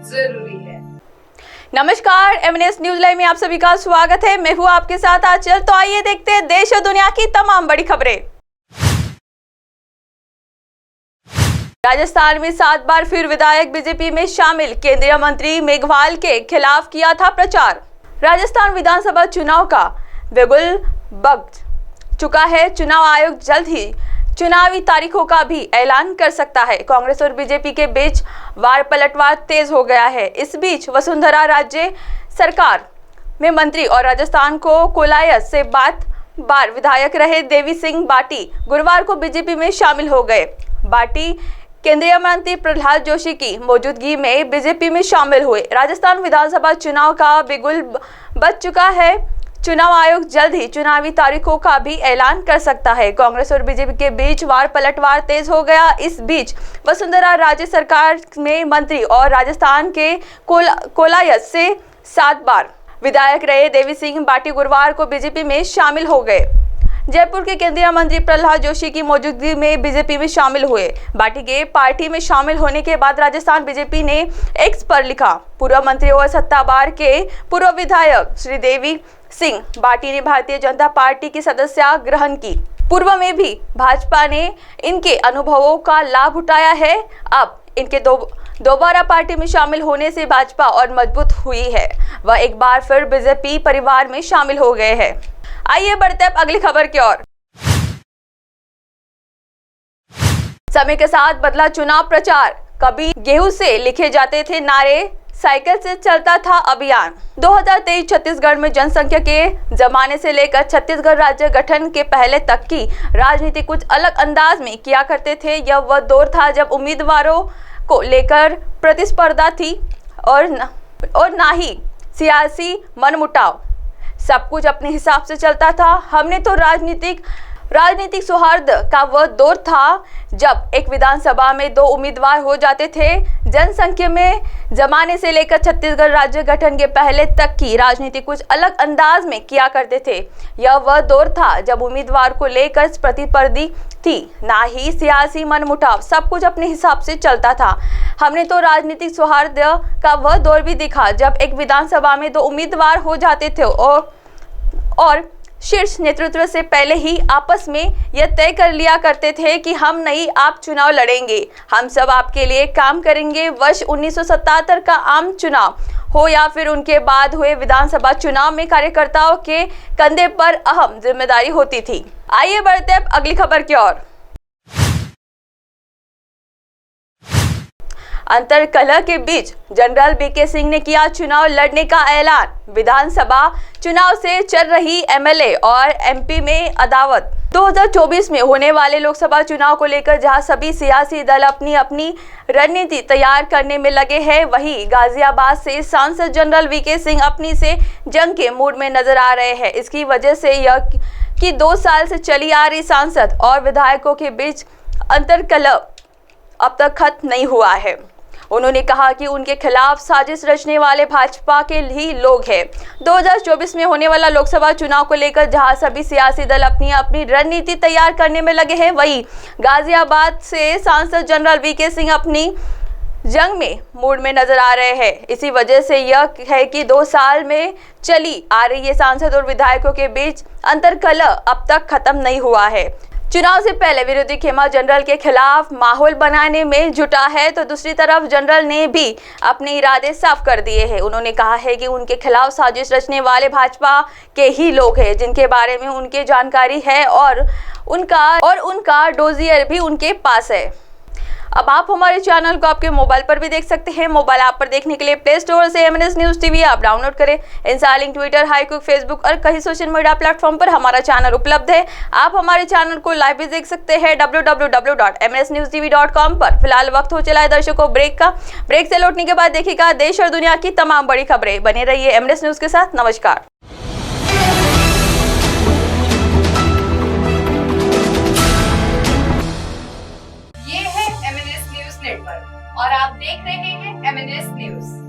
जरूरी है। नमस्कार, एमएनएस न्यूज लाइव में आप सभी का स्वागत है। मैं हूँ आपके साथ आंचल। तो आइए देखते हैं देश और दुनिया की तमाम बड़ी खबरें। राजस्थान में 7 बार फिर विधायक बीजेपी में शामिल, केंद्रीय मंत्री मेघवाल के खिलाफ किया था प्रचार। राजस्थान विधानसभा चुनाव का बिगुल बज चुका है। चुनाव आयोग जल्द ही चुनावी तारीखों का भी ऐलान कर सकता है। कांग्रेस और बीजेपी के बीच वार पलटवार तेज हो गया है। इस बीच वसुंधरा राज्य सरकार में मंत्री और राजस्थान को कोलायत से बार विधायक रहे देवी सिंह बाटी गुरुवार को बीजेपी में शामिल हो गए। बाटी केंद्रीय मंत्री प्रहलाद जोशी की मौजूदगी में बीजेपी में शामिल हुए। राजस्थान विधानसभा चुनाव का बिगुल बज चुका है। चुनाव आयोग जल्द ही चुनावी तारीखों का भी ऐलान कर सकता है। कांग्रेस और बीजेपी के बीच वार पलटवार तेज हो गया। इस बीच वसुंधरा राज्य सरकार में मंत्री और राजस्थान के कोलायत से 7 बार विधायक रहे देवी सिंह बाटी गुरुवार को बीजेपी में शामिल हो गए। जयपुर के केंद्रीय मंत्री प्रहलाद जोशी की मौजूदगी में बीजेपी में शामिल हुए। बाटी के पार्टी में शामिल होने के बाद राजस्थान बीजेपी ने एक्स पर लिखा, पूर्व मंत्री और सत्ताबार के पूर्व विधायक श्री देवी सिंह बाटी ने भारतीय जनता पार्टी की सदस्यता ग्रहण की। पूर्व में भी भाजपा ने इनके अनुभवों का लाभ उठाया है। अब इनके दोबारा पार्टी में शामिल होने से भाजपा और मजबूत हुई है। वह एक बार फिर बीजेपी परिवार में शामिल हो गए हैं। आइए बढ़ते अब अगली खबर की ओर। समय के साथ बदला चुनाव प्रचार। कभी गेहूं से लिखे जाते थे नारे, साइकिल से चलता था अभियान। 2023 छत्तीसगढ़ में जनसंख्या के जमाने से लेकर छत्तीसगढ़ राज्य गठन के पहले तक की राजनीति कुछ अलग अंदाज में किया करते थे। यह वह दौर था जब उम्मीदवारों को लेकर प्रतिस्पर्धा थी और ना ही सियासी मनमुटाव। सब कुछ अपने हिसाब से चलता था। हमने तो राजनीतिक सौहार्द का वह दौर था जब एक विधानसभा में 2 उम्मीदवार हो जाते थे। जनसंख्या में जमाने से लेकर छत्तीसगढ़ राज्य गठन के पहले तक की राजनीति कुछ अलग अंदाज में किया करते थे। यह वह दौर था जब उम्मीदवार को लेकर प्रतिस्पर्धी थी, ना ही सियासी मनमुटाव। सब कुछ अपने हिसाब से चलता था। हमने तो राजनीतिक सौहार्द का वह दौर भी देखा जब एक विधानसभा में 2 उम्मीदवार हो जाते थे और शीर्ष नेतृत्व से पहले ही आपस में यह तय कर लिया करते थे कि हम नहीं आप चुनाव लड़ेंगे, हम सब आपके लिए काम करेंगे। वर्ष 1977 का आम चुनाव हो या फिर उनके बाद हुए विधानसभा चुनाव में कार्यकर्ताओं के कंधे पर अहम जिम्मेदारी होती थी। आइए बढ़ते अब अगली खबर की ओर। अंतर्कलह के बीच जनरल बीके सिंह ने किया चुनाव लड़ने का ऐलान। विधानसभा चुनाव से चल रही एमएलए और एमपी में अदावत। 2024 में होने वाले लोकसभा चुनाव को लेकर जहां सभी सियासी दल अपनी अपनी रणनीति तैयार करने में लगे हैं, वहीं गाजियाबाद से सांसद जनरल बीके सिंह अपनी से जंग के मूड में नजर आ रहे हैं। इसकी वजह से यह कि 2 साल से चली आ रही सांसद और विधायकों के बीच अंतर्कलह अब तक खत्म नहीं हुआ है। उन्होंने कहा कि उनके खिलाफ साजिश रचने वाले भाजपा के ही लोग हैं। 2024 में होने वाला लोकसभा चुनाव को लेकर जहां सभी सियासी दल अपनी अपनी रणनीति तैयार करने में लगे हैं, वहीं गाजियाबाद से सांसद जनरल बीके सिंह अपनी जंग में मूड में नजर आ रहे हैं। इसी वजह से यह है कि 2 साल में चली आ रही ये सांसद और विधायकों के बीच अंतर्कलह अब तक खत्म नहीं हुआ है। चुनाव से पहले विरोधी खेमा जनरल के खिलाफ माहौल बनाने में जुटा है, तो दूसरी तरफ जनरल ने भी अपने इरादे साफ कर दिए हैं। उन्होंने कहा है कि उनके खिलाफ साजिश रचने वाले भाजपा के ही लोग हैं, जिनके बारे में उनके जानकारी है और उनका डोजियर भी उनके पास है। अब आप हमारे चैनल को आपके मोबाइल पर भी देख सकते हैं। मोबाइल ऐप पर देखने के लिए प्ले स्टोर से एमएनएस न्यूज टीवी आप डाउनलोड करें। इंस्टालिंग, ट्विटर, हाईकुक, फेसबुक और कई सोशल मीडिया प्लेटफॉर्म पर हमारा चैनल उपलब्ध है। आप हमारे चैनल को लाइव भी देख सकते हैं www.mnsnewstv.com पर। फिलहाल वक्त हो चला है दर्शकों ब्रेक का। ब्रेक से लौटने के बाद देखिएगा देश और दुनिया की तमाम बड़ी खबरें। बने रहिए एमएनएस न्यूज के साथ। नमस्कार। और आप देख रहे हैं एमएनएस न्यूज।